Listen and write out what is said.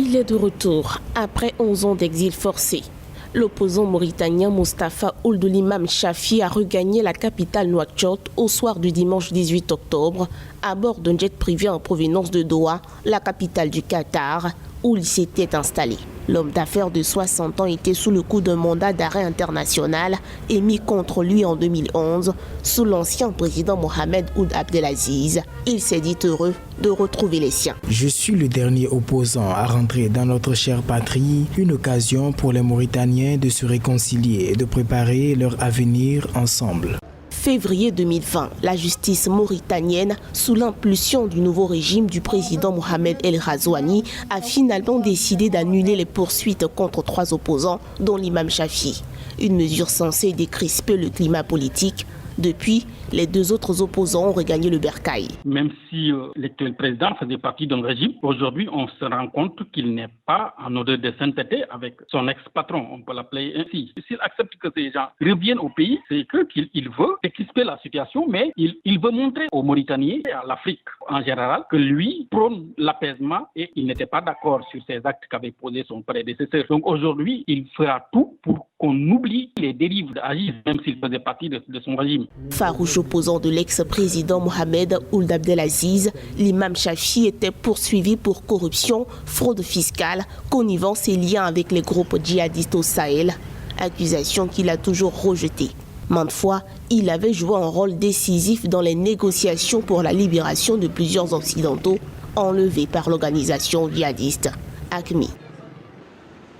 Il est de retour après 11 ans d'exil forcé. L'opposant mauritanien Mustapha Ould l'imam Chafi a regagné la capitale Nouakchott au soir du dimanche 18 octobre à bord d'un jet privé en provenance de Doha, la capitale du Qatar, où il s'était installé. L'homme d'affaires de 60 ans était sous le coup d'un mandat d'arrêt international émis contre lui en 2011 sous l'ancien président Mohamed Ould Abdelaziz. Il s'est dit heureux de retrouver les siens. Je suis le dernier opposant à rentrer dans notre chère patrie, une occasion pour les Mauritaniens de se réconcilier et de préparer leur avenir ensemble. Février 2020, la justice mauritanienne, sous l'impulsion du nouveau régime du président Mohamed El Ghazouani, a finalement décidé d'annuler les poursuites contre 3 opposants, dont l'imam Chafi. Une mesure censée décrisper le climat politique. Depuis, les 2 autres opposants ont regagné le bercail. Même si l'actuel président faisait partie d'un régime, aujourd'hui on se rend compte qu'il n'est pas en odeur de sainteté avec son ex-patron, on peut l'appeler ainsi. S'il accepte que ces gens reviennent au pays, c'est qu'il veut décrisper la situation, mais il veut montrer aux Mauritaniens et à l'Afrique en général que lui prône l'apaisement et il n'était pas d'accord sur ces actes qu'avait posé son prédécesseur. Donc aujourd'hui, il fera tout pour qu'on oublie les dérives d'Aziz, même s'il faisait partie de son régime. Farouche opposant de l'ex-président Mohamed Ould Abdelaziz, l'imam Chafi était poursuivi pour corruption, fraude fiscale, connivence et liens avec les groupes djihadistes au Sahel, accusation qu'il a toujours rejetée. Maintes fois, il avait joué un rôle décisif dans les négociations pour la libération de plusieurs Occidentaux enlevés par l'organisation djihadiste AQMI.